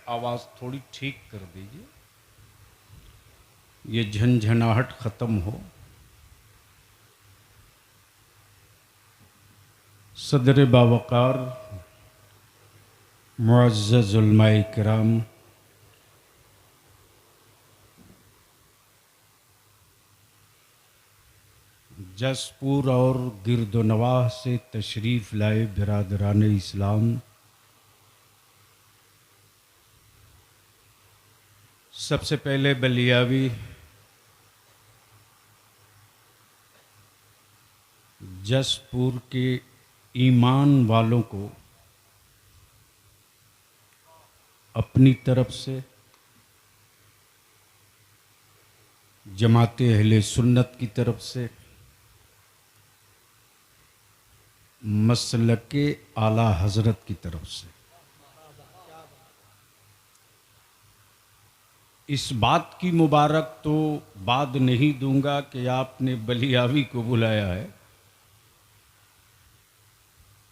आवाज़ थोड़ी ठीक कर दीजिए, ये झंझनाहट ख़त्म हो। सदर बावकार मुअज़्ज़ज़ उलमाए किराम, जसपुर और गिरदोनवाह से तशरीफ़ लाए बिरादरान इस्लाम, सबसे पहले बलियावी जसपुर के ईमान वालों को अपनी तरफ से, जमाते अहले सुन्नत की तरफ से, मसलके आला हजरत की तरफ से इस बात की मुबारक तो बाद नहीं दूंगा कि आपने बलियावी को बुलाया है,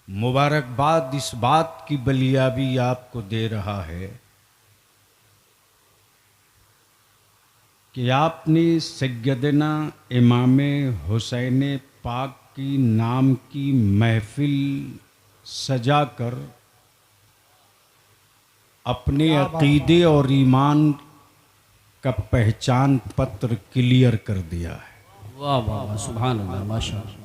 मुबारकबाद इस बात की बलियावी आपको दे रहा है कि आपने सैयदना इमाम हुसैन पाक की नाम की महफिल सजाकर अपने अकीदे और ईमान का पहचान पत्र क्लियर कर दिया है। वाह वाह वाह, सुभान अल्लाह, माशाअल्लाह।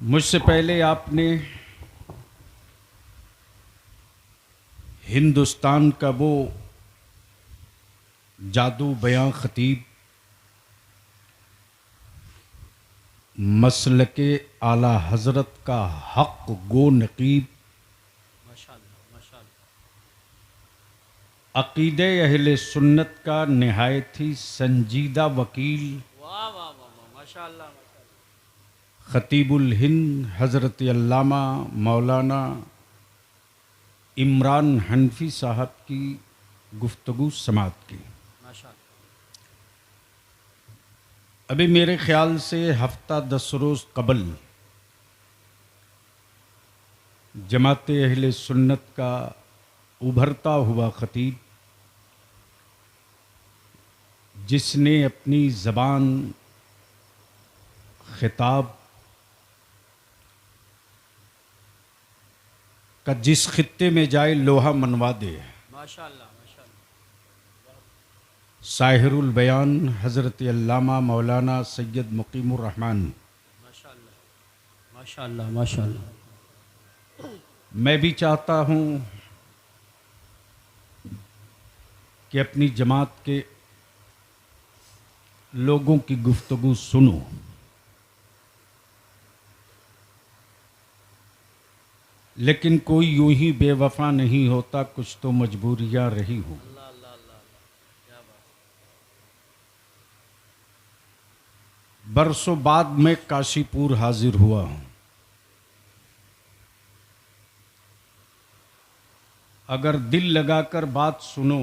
मुझसे पहले आपने हिंदुस्तान का वो जादू बयां खतीब, मसलके आला हजरत का हक गो नकीब, अकीदे अहले सुन्नत का निहायत ही संजीदा वकील, वाह वाह वाह, माशाअल्लाह। खतीबुल हिंद हज़रत अल्लामा मौलाना इमरान हनफी साहब की गुफ्तगू समात की। अभी मेरे ख्याल से हफ्ता 10 रोज़ कबल जमाते अहले सुन्नत का उभरता हुआ खतीब, जिसने अपनी ज़बान खिताब का जिस खित्ते में जाए लोहा मनवा दे, माशाअल्लाह। साहिरुल बयान हज़रत अल्लामा मौलाना सैयद मुकीमुर रहमान। माशाअल्लाह माशाअल्लाह माशाअल्लाह। मैं भी चाहता हूँ कि अपनी जमात के लोगों की गुफ्तगू सुनो, लेकिन कोई यूं ही बेवफा नहीं होता, कुछ तो मजबूरियां रही हों। बरसों बाद मैं काशीपुर हाजिर हुआ हूं। अगर दिल लगाकर बात सुनो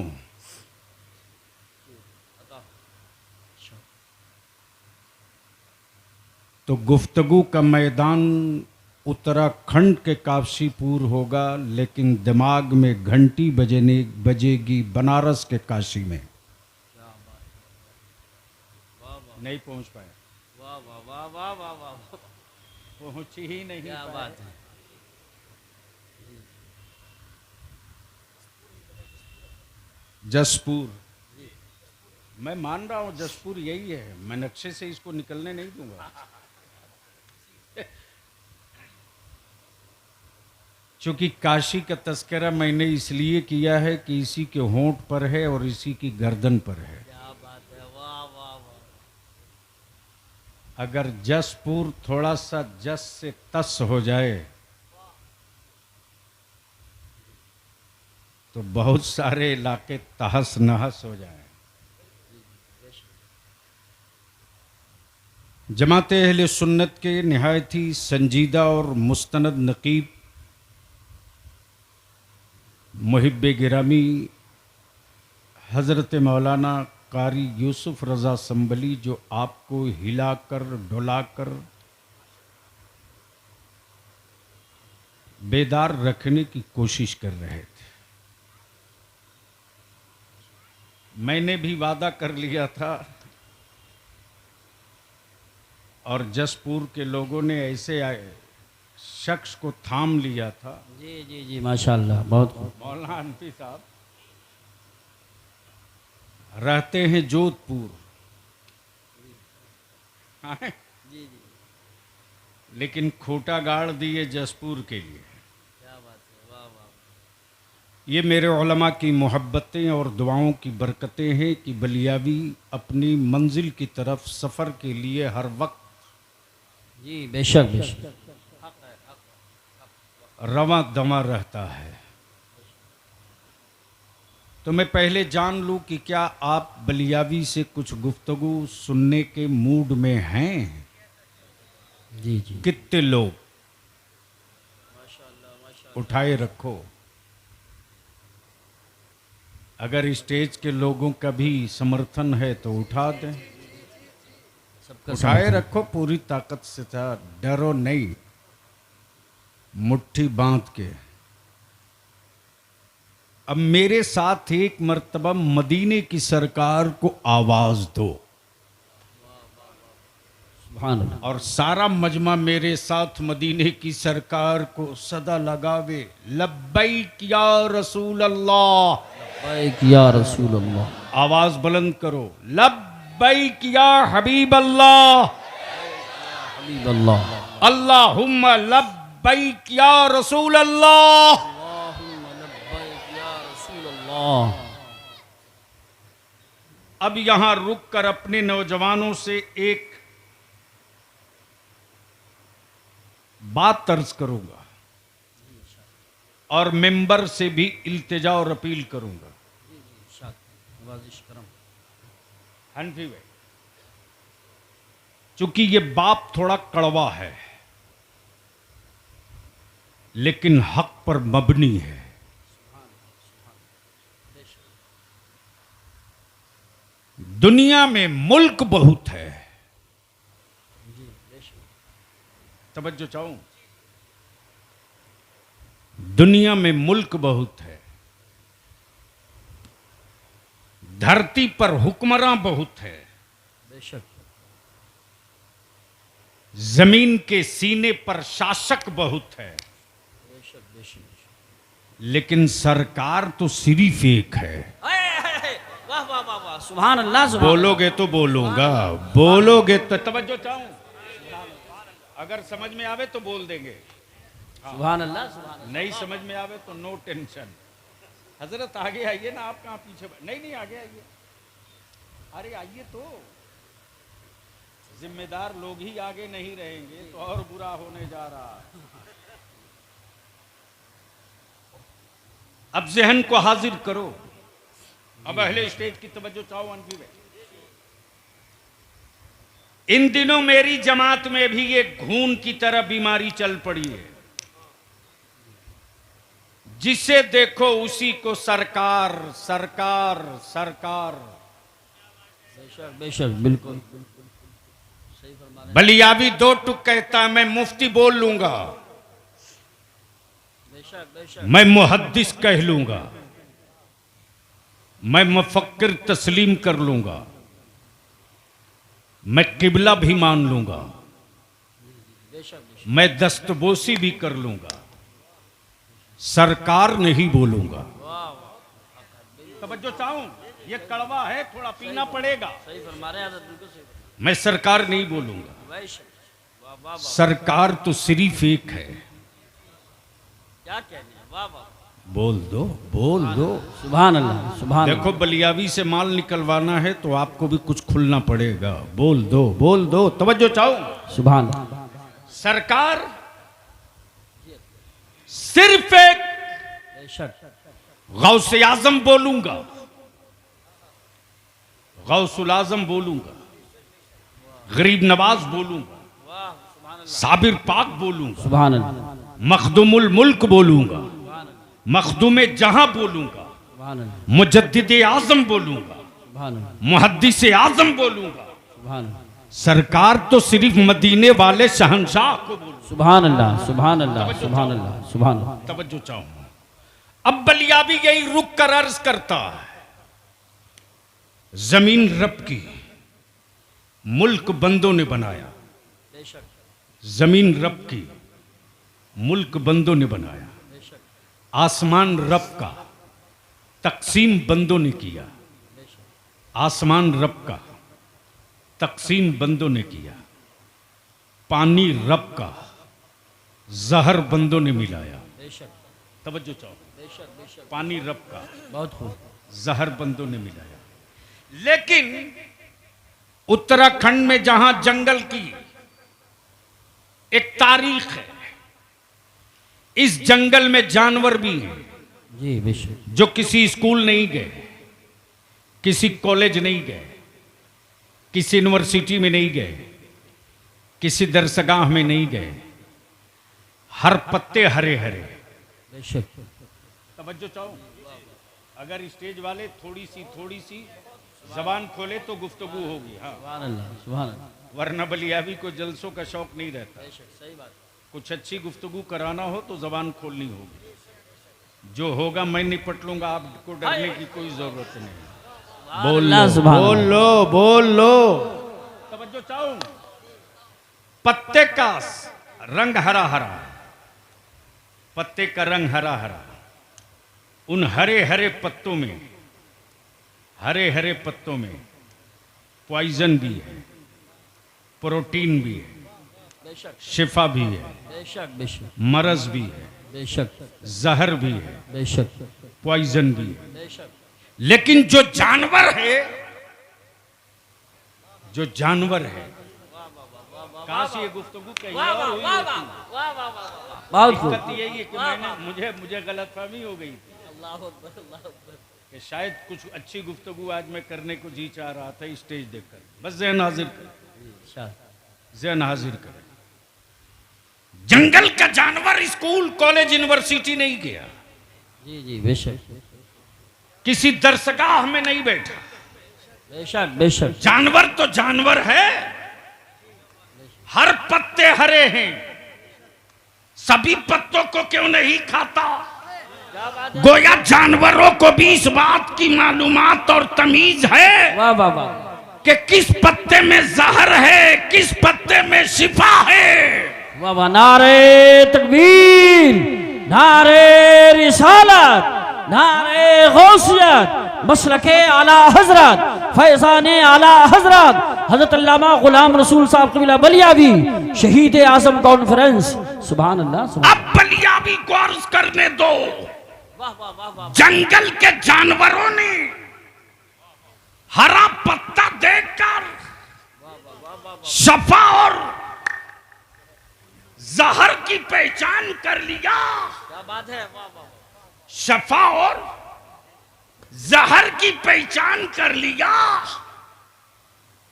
तो गुफ्तगू का मैदान उत्तराखंड के काशीपुर होगा, लेकिन दिमाग में घंटी बजेगी बनारस के काशी में। नहीं पहुंच पाया। वाह वाह वाह वाह वाह वाह, पहुंच ही नहीं। क्या बात है। जसपुर, मैं मान रहा हूं जसपुर यही है, मैं नक्शे से इसको निकलने नहीं दूंगा। क्योंकि काशी का तस्करा मैंने इसलिए किया है कि इसी के होंठ पर है और इसी की गर्दन पर है। क्या बात है, वाह वाह वाह। अगर जसपुर थोड़ा सा जस से तस हो जाए तो बहुत सारे इलाके तहस नहस हो जाएं। जमाते अहले सुन्नत के निहायत ही संजीदा और मुस्तनद नकीब मुहिब्बे गिरामी हज़रत मौलाना कारी यूसुफ रज़ा संबली, जो आपको हिलाकर डुलाकर बेदार रखने की कोशिश कर रहे थे। मैंने भी वादा कर लिया था और जसपुर के लोगों ने ऐसे शख्स को थाम लिया था। जी जी जी माशाल्लाह, बहुत खूब। मौलाना हनफी साहब रहते हैं जोधपुर, हाँ, जी जी, लेकिन खूंटा गाड़ दिए जसपुर के लिए। क्या बात है, वाह वाह। ये मेरे उलमा की मोहब्बतें और दुआओं की बरकतें हैं कि बलियावी अपनी मंजिल की तरफ सफ़र के लिए हर वक्त जी बेशक बेशक, रवां दवा रहता है। तो मैं पहले जान लूं कि क्या आप बलियावी से कुछ गुफ्तगू सुनने के मूड में हैं? जी जी, कितने लोग? माशाल्लाह माशाल्लाह। उठाए रखो। अगर स्टेज के लोगों का भी समर्थन है तो उठा दें। सबका उठाए समर्थन। रखो पूरी ताकत से, था डरो नहीं, मुट्ठी बांध के। अब मेरे साथ एक मर्तबा मदीने की सरकार को आवाज दो सुभान अल्लाह। और सारा मजमा मेरे साथ मदीने की सरकार को सदा लगावे, लब्बैक या रसूल अल्लाह। लब्बैक या रसूल अल्लाह। आवाज बुलंद करो, लब्बैक या हबीब अल्लाह, हबीब अल्लाह। अल्लाहुम्मा लब्बैक या रसूल अल्लाह। अल्लाहुम्मा लब्बैक या रसूल अल्लाह। अब यहां रुक कर अपने नौजवानों से एक बात तर्ज करूंगा और मेंबर से भी इल्तिजा और अपील करूंगा। नवाजिश करम। हनफी भाई, चूंकि ये बाप थोड़ा कड़वा है लेकिन हक पर मबनी है। दुनिया में मुल्क बहुत है, तवज्जो चाहूं, दुनिया में मुल्क बहुत है, धरती पर हुक्मरान बहुत है, बेशक जमीन के सीने पर शासक बहुत है, बेशक बेशक। लेकिन सरकार तो सिर्फ एक है। वाह वाह वाह वाह, सुभान अल्लाह सुभान। बोलोगे तो बोलूंगा, बोलोगे तो, तवज्जो चाहूं, अगर समझ में आवे तो बोल देंगे, सुभान अल्लाह सुभान अल्लाह। नहीं समझ में आवे तो नो टेंशन। हजरत आगे आइए ना, आप कहाँ पीछे नहीं नहीं आगे आइए, अरे आइए तो, जिम्मेदार लोग ही आगे नहीं रहेंगे तो और बुरा होने जा रहा है। अब जहन को हाजिर करो, अब अहले स्टेज की तवज्जो चाहो। अनफी भाई, इन दिनों मेरी जमात में भी एक घून की तरह बीमारी चल पड़ी है, जिसे देखो उसी को सरकार सरकार सरकार। बेशक बेशक, बिल्कुल सही फरमा रहे हैं। बलियावी दो टुक कहता है, मैं मुफ्ती बोल लूंगा, बेशक बेशक, मैं मुहद्दिस कह लूंगा, मैं मुफक्किर तस्लीम कर लूंगा, मैं किबला भी मान लूंगा, बेशक बेशक। मैं दस्तबोसी भी कर लूंगा, सरकार नहीं बोलूंगा। वाह वाह, तवज्जो चाहूं, ये कड़वा है, थोड़ा पीना पड़ेगा। सही फरमा रहे हैं हज़रत, बिल्कुल सही। मैं सरकार नहीं बोलूंगा, बेशक, वाह वाह वाह, सरकार तो सिर्फ एक है। क्या कहने हैं, वाह वाह, बोल दो, बोल दो। सुभान अल्लाह सुभान देखो बलियावी से माल निकलवाना है तो आपको भी कुछ खुलना पड़ेगा। बोल दो, बोल दो, तवज्जो चाहो। अल्लाह, सुभान अल्लाह। सरकार सिर्फ एक बेशक गौसे आजम बोलूंगा, गौसुल आजम बोलूंगा, गरीब नवाज बोलूंगा, वाह, सुभान अल्लाह साबिर पाक बोलूंगा, सुभान अल्लाह मखदुमुल मुल्क बोलूंगा, सुभान अल्लाह मखदुम जहां बोलूंगा, सुभान अल्लाह मुजद्दिद आजम बोलूंगा, सुभान अल्लाह मुहद्दिस आजम बोलूंगा, सुभान अल्लाह सरकार तो सिर्फ मदीने वाले शहंशाह को बोल। सुभान अल्लाह, सुभान अल्लाह, सुभान अल्लाह, सुभान अल्लाह। तवज्जो चाहूं। अब बलियाबी यही रुक कर अर्ज करता है, जमीन रब की, मुल्क बंदों ने बनाया। जमीन रब की, मुल्क बंदों ने बनाया। आसमान रब का, तकसीम बंदों ने किया। आसमान रब का, तकसीम बंदों ने किया। पानी रब का, जहर बंदों ने मिलाया। तवज्जो चाहो, पानी रब का, बहुत खूब। जहर बंदों ने मिलाया। लेकिन उत्तराखंड में जहां जंगल की एक तारीख है, इस जंगल में जानवर भी हैं जी बेशक। जो किसी स्कूल नहीं गए, किसी कॉलेज नहीं गए, किसी यूनिवर्सिटी में नहीं गए, किसी दरसगाह में नहीं गए। हर पत्ते हरे हरे। बेशक। तवज्जो चाहो, अगर स्टेज वाले थोड़ी सी जबान खोले तो गुफ्तगू होगी। हाँ, सुभान अल्लाह, सुभान अल्लाह। वरना बलियाबी को जलसों का शौक नहीं रहता। सही बात। कुछ अच्छी गुफ्तगू कराना हो तो जबान खोलनी होगी। जो होगा मैं निपट लूंगा, आपको डरने की कोई जरूरत नहीं। बोल लो, बोल लो, बोल लो। तवज्जो चाहूं। पत्ते का रंग हरा हरा, पत्ते का रंग हरा हरा। उन हरे हरे पत्तों में, हरे हरे पत्तों में पॉइजन भी है, प्रोटीन भी है, बेशक, शिफा भी है, बेशक, बेशक, मरज भी है, बेशक, जहर भी है, बेशक, पॉइजन भी है। बेशक। लेकिन जो जानवर है, जो जानवर है, कहां से ये गुफ्तगू कही और हुई होती? बहुत खूब। दिक्कत यही है कि मुझे गलतफहमी हो गई थी कि शायद कुछ अच्छी गुफ्तगू आज मैं करने को जी चाह रहा था स्टेज देखकर। बस ज़हन हाजिर कर, ज़हन हाजिर कर। जंगल का जानवर स्कूल कॉलेज यूनिवर्सिटी नहीं गया, जी जी बेशक, किसी दरसगाह में नहीं बैठा। बेशक, बेशक। जानवर तो जानवर है, हर पत्ते हरे हैं, सभी पत्तों को क्यों नहीं खाता? गोया जानवरों को भी इस बात की मालूमात और तमीज है वाह वाह वाह कि किस पत्ते में जहर है, किस पत्ते में शिफा है। वाह वाह। नारे तकबीर, नारे रिसालत, नारे गौसियत, मसलके आला हजरत, फैजाने आला हजरत हजरत अल्लामा गुलाम रसूल साहब कबीला बलियाबी, शहीद आजम कॉन्फ्रेंस। सुभान अल्लाह, सुभान। अब बलियाबी को अर्ज करने दो। जंगल के जानवरों ने हरा पत्ता देखकर शफा और जहर की पहचान कर लिया। क्या बात है। शफा और जहर की पहचान कर लिया।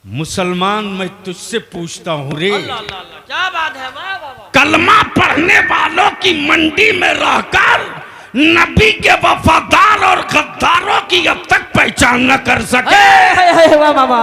मुसलमान, मैं तुझसे पूछता हूं रे, क्या बात है। वाह वाह वाह। कलमा पढ़ने वालों की मंडी में रहकर नबी के वफादार और गद्दारों की अब तक पहचान न कर सके। वाह वाह वाह।